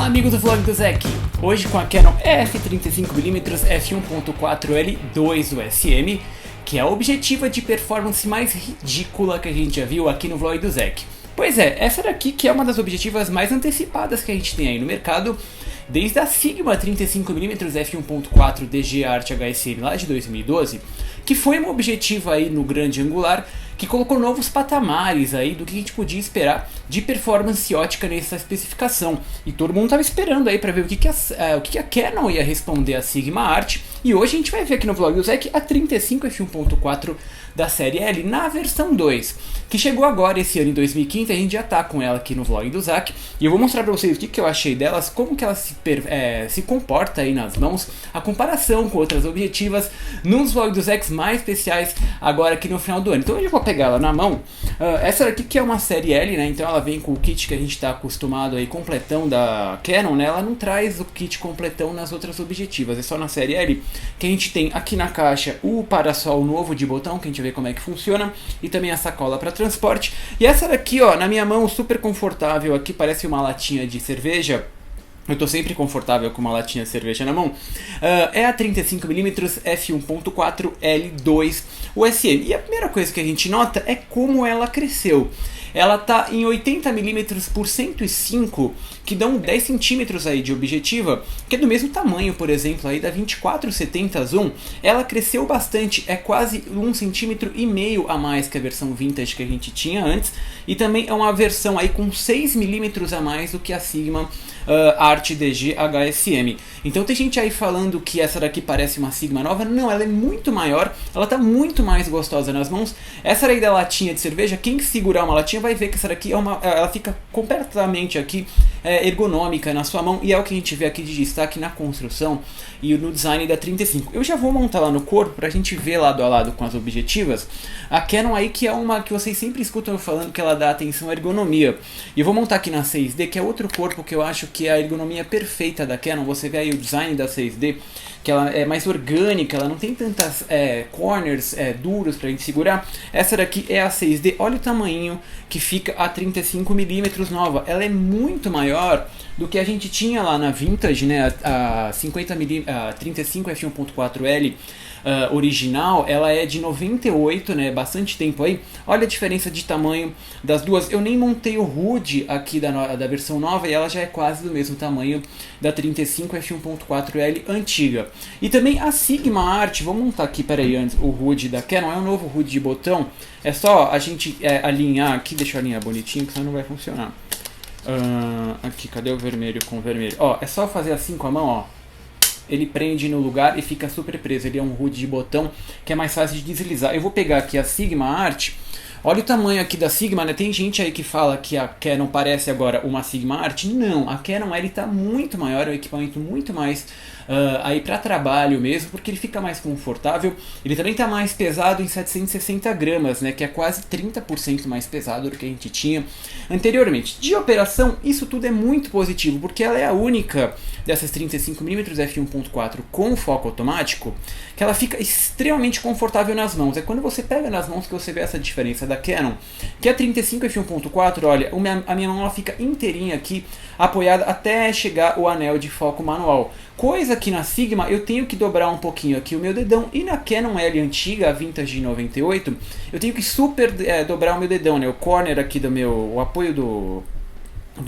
Fala amigos do vlog do Zek! Hoje com a Canon f35mm f1.4L2 USM, que é a objetiva de performance mais ridícula que a gente já viu aqui no vlog do Zek. Pois é, essa daqui que é uma das objetivas mais antecipadas que a gente tem aí no mercado, desde a Sigma 35mm f1.4 DG Art HSM lá de 2012, que foi uma objetiva aí no grande angular, que colocou novos patamares aí do que a gente podia esperar de performance ótica nessa especificação. E todo mundo estava esperando aí para ver o que a Canon ia responder à Sigma Art. E hoje a gente vai ver aqui no vlog do Zek a 35 f1.4 da série L na versão 2, que chegou agora esse ano em 2015, a gente já tá com ela aqui no vlog do Zak. E eu vou mostrar para vocês o que eu achei delas, como que ela se comporta aí nas mãos, a comparação com outras objetivas, nos vlogs do Zek mais especiais agora aqui no final do ano. Então eu vou pegar ela na mão. Essa daqui que é uma série L, né? Então ela vem com o kit que a gente está acostumado aí, completão da Canon, né? Ela não traz o kit completão nas outras objetivas, é só na série L que a gente tem aqui na caixa o parasol novo de botão, que a gente vê como é que funciona, e também a sacola para transporte. E essa daqui, ó, na minha mão, super confortável aqui, parece uma latinha de cerveja. Eu tô sempre confortável com uma latinha de cerveja na mão. É a 35mm f1.4 L2 USM. E a primeira coisa que a gente nota é como ela cresceu. Ela tá em 80mm por 105, que dão 10 centímetros aí de objetiva, que é do mesmo tamanho, por exemplo, aí da 24-70 zoom. Ela cresceu bastante, é quase 1,5 centímetro a mais que a versão vintage que a gente tinha antes, e também é uma versão aí com 6mm a mais do que a Sigma Art DG HSM. Então tem gente aí falando que essa daqui parece uma Sigma nova. Não, ela é muito maior, ela tá muito mais gostosa nas mãos. Essa aí da latinha de cerveja, quem segurar uma latinha vai ver que essa daqui ela fica completamente aqui ergonômica na sua mão, e é o que a gente vê aqui de destaque na construção e no design da 35. Eu já vou montar lá no corpo pra gente ver lado a lado com as objetivas. A Canon aí, que é uma que vocês sempre escutam eu falando que ela dá atenção à ergonomia. E eu vou montar aqui na 6D, que é outro corpo que eu acho que é a ergonomia perfeita da Canon. Você vê aí o design da 6D, que ela é mais orgânica, ela não tem tantas corners duros pra gente segurar. Essa daqui é a 6D, olha o tamanho que fica a 35mm nova. Ela é muito maior do que a gente tinha lá na Vintage, né? A 35 f1.4L original, ela é de 98, né? Bastante tempo aí. Olha a diferença de tamanho das duas. Eu nem montei o HUD aqui da versão nova, e ela já é quase do mesmo tamanho da 35 f1.4L antiga. E também a Sigma Art, vou montar aqui, peraí, antes, o HUD da Canon, é um novo HUD de botão. É só a gente alinhar aqui, deixa eu alinhar bonitinho, que senão não vai funcionar. Aqui, cadê o vermelho com o vermelho? Ó, é só fazer assim com a mão, ó. Ele prende no lugar e fica super preso. Ele é um HUD de botão que é mais fácil de deslizar. Eu vou pegar aqui a Sigma Art. Olha o tamanho aqui da Sigma, né? Tem gente aí que fala que a Canon parece agora uma Sigma Art. Não, a Canon ele tá muito maior, é um equipamento muito mais aí para trabalho mesmo, porque ele fica mais confortável. Ele também tá mais pesado em 760 gramas, né? Que é quase 30% mais pesado do que a gente tinha anteriormente. De operação, isso tudo é muito positivo, porque ela é a única dessas 35mm f1.4 com foco automático que ela fica extremamente confortável nas mãos. É quando você pega nas mãos que você vê essa diferença da Canon, que a 35 f1.4, olha, a minha mão ela fica inteirinha aqui, apoiada até chegar o anel de foco manual. Coisa que na Sigma eu tenho que dobrar um pouquinho aqui o meu dedão, e na Canon L antiga, a Vintage de 98, eu tenho que super dobrar o meu dedão, né? O corner aqui o apoio do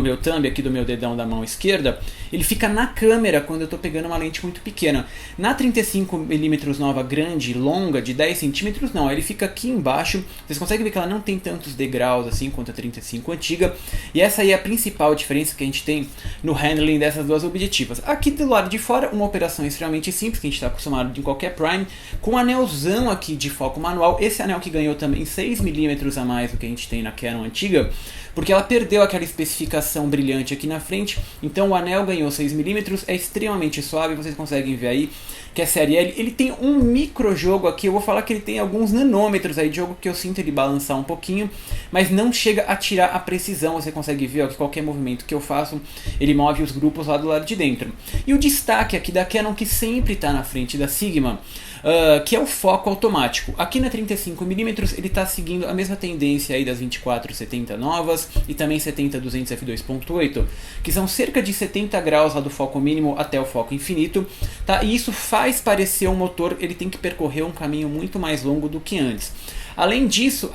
meu thumb aqui do meu dedão da mão esquerda, ele fica na câmera quando eu estou pegando uma lente muito pequena. Na 35mm nova grande, longa, de 10 centímetros, não, ele fica aqui embaixo. Vocês conseguem ver que ela não tem tantos degraus assim quanto a 35 antiga, e essa aí é a principal diferença que a gente tem no handling dessas duas objetivas. Aqui do lado de fora, uma operação extremamente simples, que a gente está acostumado em qualquer prime, com um anelzão aqui de foco manual. Esse anel que ganhou também 6mm a mais do que a gente tem na Canon antiga, porque ela perdeu aquela especificação brilhante aqui na frente. Então o anel ganhou 6mm, é extremamente suave, vocês conseguem ver aí que é série L. Ele tem um micro jogo aqui, eu vou falar que ele tem alguns nanômetros aí de jogo, que eu sinto ele balançar um pouquinho, mas não chega a tirar a precisão. Você consegue ver ó, que qualquer movimento que eu faço, ele move os grupos lá do lado de dentro. E o destaque aqui da Canon, que sempre está na frente da Sigma, que é o foco automático. Aqui na 35mm ele está seguindo a mesma tendência aí das 24-70 novas e também 70-200 f2.8, que são cerca de 70 graus lá do foco mínimo até o foco infinito, tá? E isso faz parecer um motor, ele tem que percorrer um caminho muito mais longo do que antes. Além disso,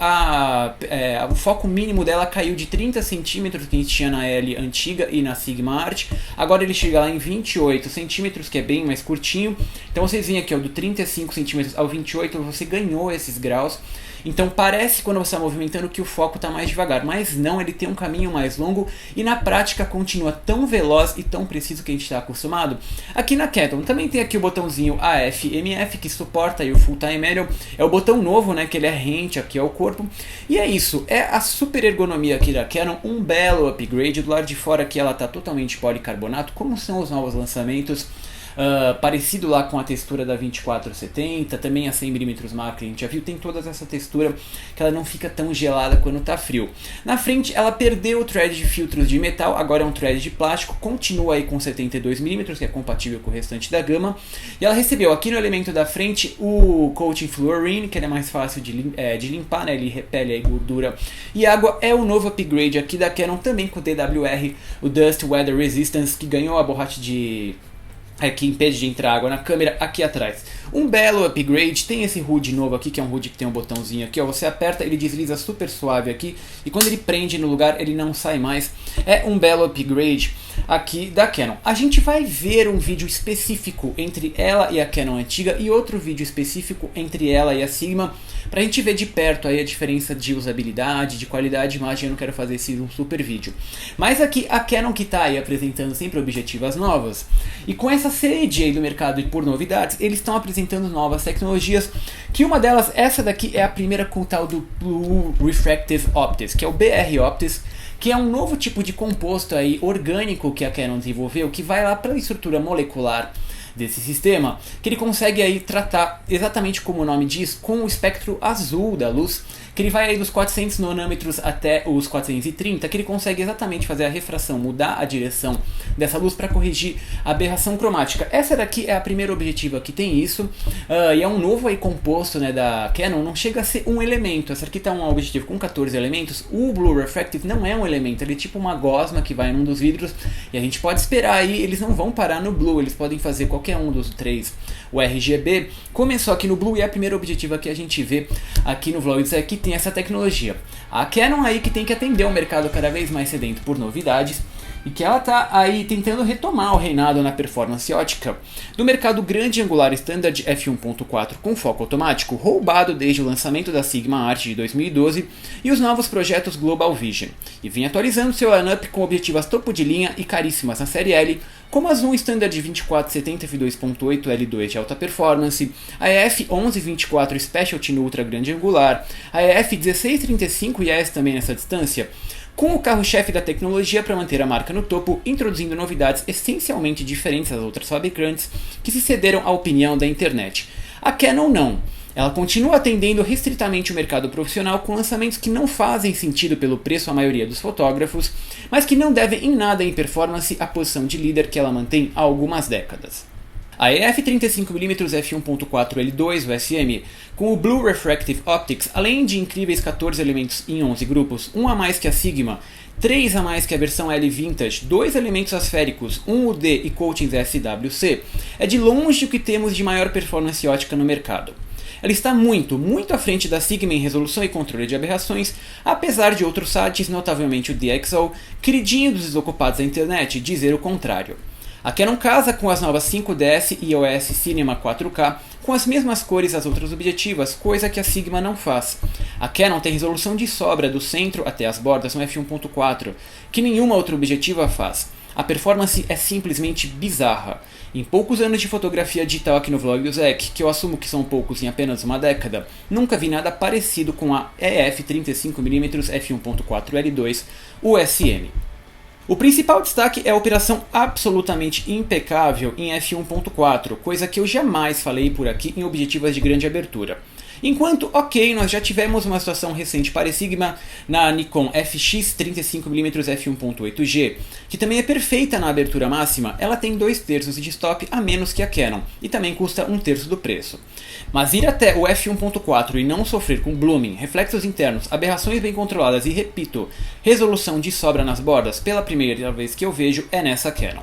o foco mínimo dela caiu de 30 centímetros que a gente tinha na L antiga e na Sigma Art. Agora ele chega lá em 28 centímetros, que é bem mais curtinho. Então vocês veem aqui, ó, do 35 centímetros ao 28, você ganhou esses graus. Então parece, quando você está movimentando, que o foco está mais devagar, mas não, ele tem um caminho mais longo e na prática continua tão veloz e tão preciso que a gente está acostumado. Aqui na Canon também tem aqui o botãozinho AF/MF que suporta aí o Full Time Manual, é o botão novo, né, que ele é rente aqui ao corpo. E é isso, é a super ergonomia aqui da Canon, um belo upgrade. Do lado de fora aqui ela está totalmente policarbonato, como são os novos lançamentos. Parecido lá com a textura da 2470, também a 100mm macro que a gente já viu, tem toda essa textura que ela não fica tão gelada quando está frio. Na frente ela perdeu o thread de filtros de metal, agora é um thread de plástico, continua aí com 72mm, que é compatível com o restante da gama, e ela recebeu aqui no elemento da frente o Coating Fluorine, que ele é mais fácil de limpar, né? Ele repele a gordura e água. É o novo upgrade aqui da Canon, também com o DWR, o Dust Weather Resistance, que ganhou a borracha que impede de entrar água na câmera aqui atrás. Um belo upgrade, tem esse HUD novo aqui, que é um HUD que tem um botãozinho aqui, ó, você aperta, ele desliza super suave aqui, e quando ele prende no lugar, ele não sai mais. É um belo upgrade aqui da Canon. A gente vai ver um vídeo específico entre ela e a Canon antiga, e outro vídeo específico entre ela e a Sigma, pra gente ver de perto aí a diferença de usabilidade, de qualidade de imagem. Eu não quero fazer esse um super vídeo. Mas aqui a Canon, que tá aí apresentando sempre objetivas novas, e com essa sede aí do mercado e por novidades, eles estão apresentando novas tecnologias, que uma delas, essa daqui, é a primeira com o tal do Blue Refractive Optics, que é o BR Optics, que é um novo tipo de composto aí orgânico que a Canon desenvolveu, que vai lá para a estrutura molecular desse sistema, que ele consegue aí tratar, exatamente como o nome diz, com o espectro azul da luz, que ele vai aí dos 400 nanômetros até os 430, que ele consegue exatamente fazer a refração, mudar a direção dessa luz para corrigir a aberração cromática. Essa daqui é a primeira objetiva que tem isso, e é um novo aí composto, né, da Canon, não chega a ser um elemento. Essa aqui tá um objetivo com 14 elementos, o Blue Refractive não é um elemento, ele é tipo uma gosma que vai num dos vidros, e a gente pode esperar aí, eles não vão parar no Blue, eles podem fazer qualquer um dos três. O RGB começou aqui no Blue e é a primeira objetiva que a gente vê aqui no Vlog, que tem essa tecnologia. A Canon aí que tem que atender um mercado cada vez mais sedento por novidades, e que ela tá aí tentando retomar o reinado na performance ótica do mercado grande angular standard f1.4 com foco automático, roubado desde o lançamento da Sigma Art de 2012 e os novos projetos Global Vision, e vem atualizando seu lineup com objetivas topo de linha e caríssimas na série L, como a Zoom Standard 2470 f2.8 L2 de alta performance, a EF1124 Specialty no ultra grande angular, a EF1635 e ES também nessa distância, com o carro-chefe da tecnologia para manter a marca no topo, introduzindo novidades essencialmente diferentes das outras fabricantes que se cederam à opinião da internet. A Canon não. Ela continua atendendo restritamente o mercado profissional com lançamentos que não fazem sentido pelo preço à maioria dos fotógrafos, mas que não devem em nada em performance a posição de líder que ela mantém há algumas décadas. A EF35mm f1.4 L2 USM, com o Blue Refractive Optics, além de incríveis 14 elementos em 11 grupos, um a mais que a Sigma, 3 a mais que a versão L Vintage, 2 elementos asféricos, 1 UD e coatings SWC, é de longe o que temos de maior performance ótica no mercado. Ela está muito à frente da Sigma em resolução e controle de aberrações, apesar de outros sites, notavelmente o DxO, queridinho dos desocupados da internet, dizer o contrário. A Canon casa com as novas 5DS e EOS Cinema 4K com as mesmas cores das outras objetivas, coisa que a Sigma não faz. A Canon tem resolução de sobra do centro até as bordas no f1.4, que nenhuma outra objetiva faz. A performance é simplesmente bizarra. Em poucos anos de fotografia digital aqui no Vlog do Zec, que eu assumo que são poucos em apenas uma década, nunca vi nada parecido com a EF35mm f1.4 L2 USM. O principal destaque é a operação absolutamente impecável em f1.4, coisa que eu jamais falei por aqui em objetivas de grande abertura. Enquanto, ok, nós já tivemos uma situação recente para Sigma na Nikon FX 35mm f1.8G, que também é perfeita na abertura máxima, ela tem 2/3 de stop a menos que a Canon, e também custa 1/3 do preço. Mas ir até o f1.4 e não sofrer com blooming, reflexos internos, aberrações bem controladas e, repito, resolução de sobra nas bordas, pela primeira vez que eu vejo é nessa Canon.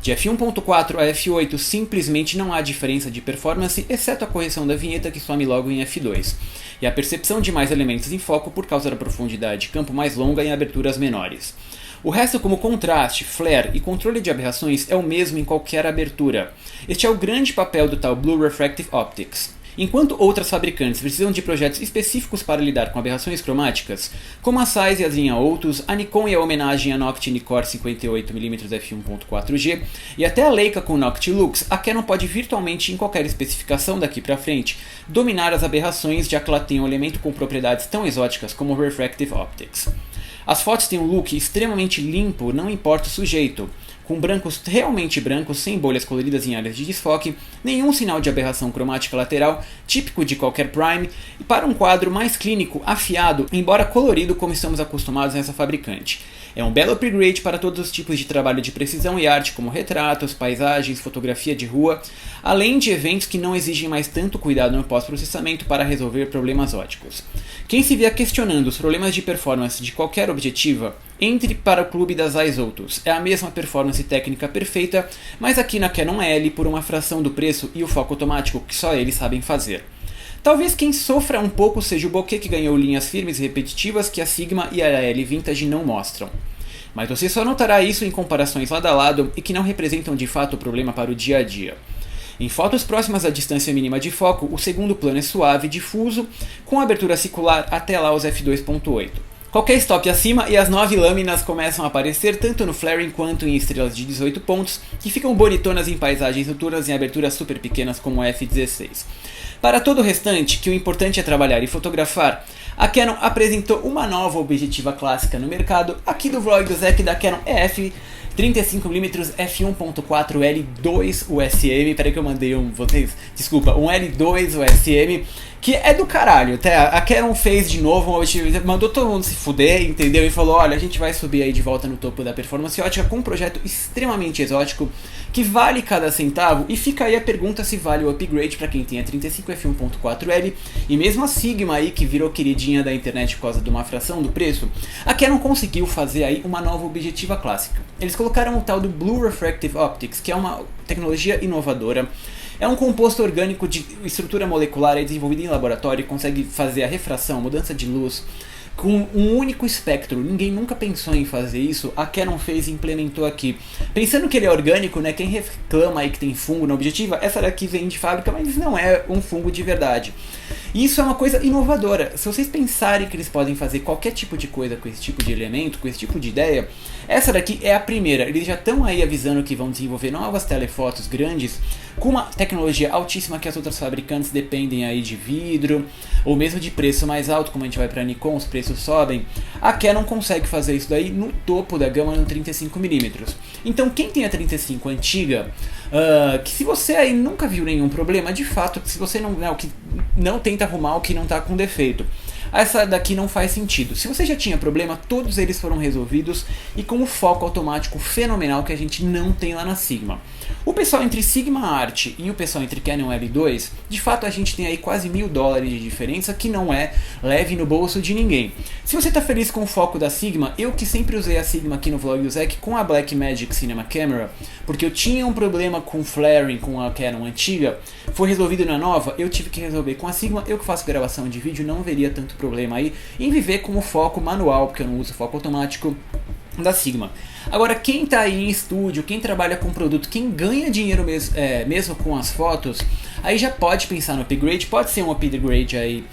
De f1.4 a f8 simplesmente não há diferença de performance, exceto a correção da vinheta que some logo em f2, e a percepção de mais elementos em foco por causa da profundidade de campo mais longa em aberturas menores. O resto, como contraste, flare e controle de aberrações, é o mesmo em qualquer abertura. Este é o grande papel do tal Blue Refractive Optics. Enquanto outras fabricantes precisam de projetos específicos para lidar com aberrações cromáticas, como a Zeiss e a linha Otus, a Nikon e a homenagem a Noct Nikkor 58mm f1.4G, e até a Leica com Noct Lux, a Canon pode virtualmente, em qualquer especificação daqui para frente, dominar as aberrações, já que ela tem um elemento com propriedades tão exóticas como o Refractive Optics. As fotos têm um look extremamente limpo, não importa o sujeito, com brancos realmente brancos, sem bolhas coloridas em áreas de desfoque, nenhum sinal de aberração cromática lateral, típico de qualquer prime, e para um quadro mais clínico, afiado, embora colorido como estamos acostumados nessa fabricante. É um belo upgrade para todos os tipos de trabalho de precisão e arte, como retratos, paisagens, fotografia de rua, além de eventos que não exigem mais tanto cuidado no pós-processamento para resolver problemas óticos. Quem se vier questionando os problemas de performance de qualquer objetiva, entre para o clube das Zeiss Otus. É a mesma performance técnica perfeita, mas aqui na Canon L por uma fração do preço e o foco automático que só eles sabem fazer. Talvez quem sofra um pouco seja o bokeh, que ganhou linhas firmes e repetitivas que a Sigma e a L Vintage não mostram. Mas você só notará isso em comparações lado a lado e que não representam de fato o problema para o dia a dia. Em fotos próximas à distância mínima de foco, o segundo plano é suave e difuso, com abertura circular até lá os f2.8. Qualquer stop acima e as 9 lâminas começam a aparecer tanto no flaring quanto em estrelas de 18 pontos, que ficam bonitonas em paisagens noturnas em aberturas super pequenas como o f16. Para todo o restante, que o importante é trabalhar e fotografar, a Canon apresentou uma nova objetiva clássica no mercado. Aqui do vlog do Zec da Canon EF 35mm f1.4 L2 USM, peraí que eu mandei um L2 USM, que é do caralho, tá? A Canon fez de novo, mandou todo mundo se fuder, entendeu? E falou, olha, a gente vai subir aí de volta no topo da performance ótica com um projeto extremamente exótico, que vale cada centavo, e fica aí a pergunta se vale o upgrade para quem tem a 35 f1.4L, e mesmo a Sigma aí, que virou queridinha da internet por causa de uma fração do preço, a Canon conseguiu fazer aí uma nova objetiva clássica. Eles colocaram o tal do Blue Refractive Optics, que é uma tecnologia inovadora. É um composto orgânico de estrutura molecular desenvolvido em laboratório e consegue fazer a refração, mudança de luz, com um único espectro. Ninguém nunca pensou em fazer isso, a Canon fez e implementou aqui. Pensando que ele é orgânico, né, quem reclama aí que tem fungo na objetiva, essa daqui vem de fábrica, mas não é um fungo de verdade. E isso é uma coisa inovadora. Se vocês pensarem que eles podem fazer qualquer tipo de coisa com esse tipo de elemento, com esse tipo de ideia, essa daqui é a primeira. Eles já estão aí avisando que vão desenvolver novas telefotos grandes com uma tecnologia altíssima que as outras fabricantes dependem aí de vidro, ou mesmo de preço mais alto, como a gente vai para Nikon, os preços sobem. A Canon consegue fazer isso daí no topo da gama no 35mm. Então quem tem a 35 antiga, que se você aí nunca viu nenhum problema, de fato, se você não tenta arrumar o que não está com defeito, essa daqui não faz sentido. Se você já tinha problema, todos eles foram resolvidos e com o foco automático fenomenal que a gente não tem lá na Sigma. O pessoal entre Sigma Art e o pessoal entre Canon L2, de fato a gente tem aí quase $1000 de diferença, que não é leve no bolso de ninguém. Se você está feliz com o foco da Sigma, eu que sempre usei a Sigma aqui no vlog do Zec com a Blackmagic Cinema Camera, porque eu tinha um problema com flaring com a Canon antiga, foi resolvido na nova, eu tive que resolver com a Sigma. Eu que faço gravação de vídeo não veria tanto problema aí em viver com o foco manual, porque eu não uso foco automático da Sigma. Agora, quem está aí em estúdio, quem trabalha com produto, quem ganha dinheiro mesmo com as fotos, aí já pode pensar no upgrade. Pode ser um upgrade aí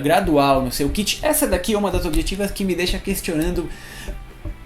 gradual no seu kit. Essa daqui é uma das objetivas que me deixa questionando,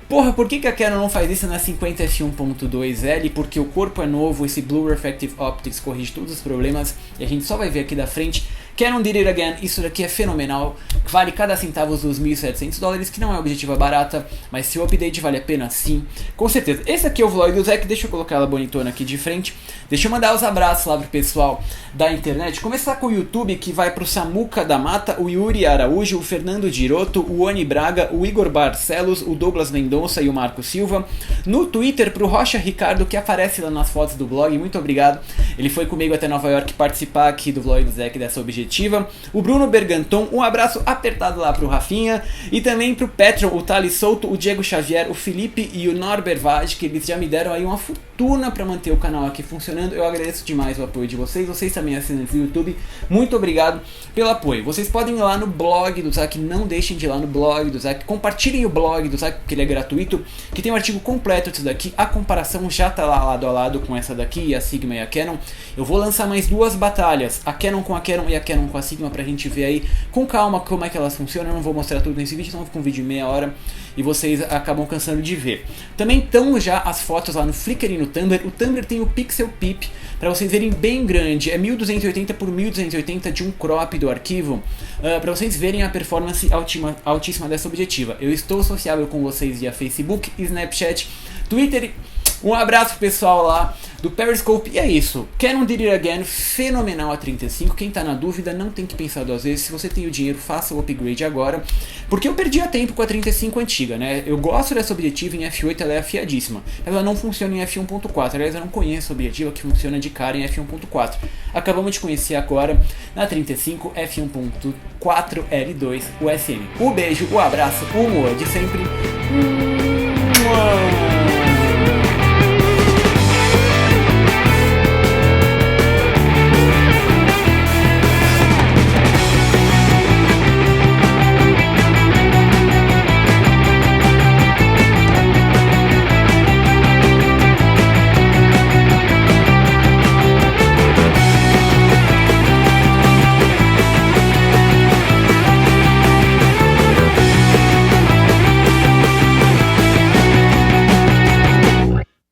porra, por que a Canon não faz isso na 50 f1.2L? Porque o corpo é novo, esse Blue Refractive Optics corrige todos os problemas, e a gente só vai ver aqui da frente Canon did it again, isso daqui é fenomenal, vale cada centavo dos $1.700, que não é objetiva barata, mas se o update vale a pena sim, com certeza. Esse aqui é o vlog do Zec, deixa eu colocar ela bonitona aqui de frente, deixa eu mandar os abraços lá pro pessoal da internet, começar com o YouTube, que vai pro Samuca da Mata, o Yuri Araújo, o Fernando Giroto, o Oni Braga, o Igor Barcelos, o Douglas Mendonça e o Marco Silva, no Twitter pro Rocha Ricardo, que aparece lá nas fotos do blog, muito obrigado, ele foi comigo até Nova York participar aqui do vlog do Zec dessa objetiva, o Bruno Berganton, um abraço apertado lá pro Rafinha, e também pro Petron, o Thales Souto, o Diego Xavier, o Felipe e o Norbert Vaz, que eles já me deram aí uma fortuna para manter o canal aqui funcionando. Eu agradeço demais o apoio de vocês também assinantes do YouTube, muito obrigado pelo apoio. Vocês podem ir lá no blog do Zac, não deixem de ir lá no blog do Zac, compartilhem o blog do Zac, porque ele é gratuito, que tem um artigo completo disso daqui, a comparação já tá lá lado a lado com essa daqui, a Sigma e a Canon. Eu vou lançar mais duas batalhas, a Canon com a Canon e a Canon com a Sigma, pra gente ver aí com calma como é que elas funcionam. Eu não vou mostrar tudo nesse vídeo, senão fica um vídeo de meia hora e vocês acabam cansando de ver. Também estão já as fotos lá no Flickr e no Tumblr. O Tumblr tem o Pixel Peep, para vocês verem bem grande, é 1280 por 1280 de um crop do arquivo, para vocês verem a performance altíssima dessa objetiva. Eu estou sociável com vocês via Facebook, Snapchat, Twitter. Um abraço pro pessoal lá do Periscope, e é isso. Canon did it again, fenomenal a 35. Quem tá na dúvida não tem que pensar duas vezes. Se você tem o dinheiro, faça o upgrade agora, porque eu perdi a tempo com a 35 antiga, né? Eu gosto dessa objetiva em f8, ela é afiadíssima. Ela não funciona em f1.4, aliás eu não conheço a objetiva que funciona de cara em f1.4. Acabamos de conhecer agora na 35 f1.4 L2 USM. O beijo, o abraço, o humor de sempre.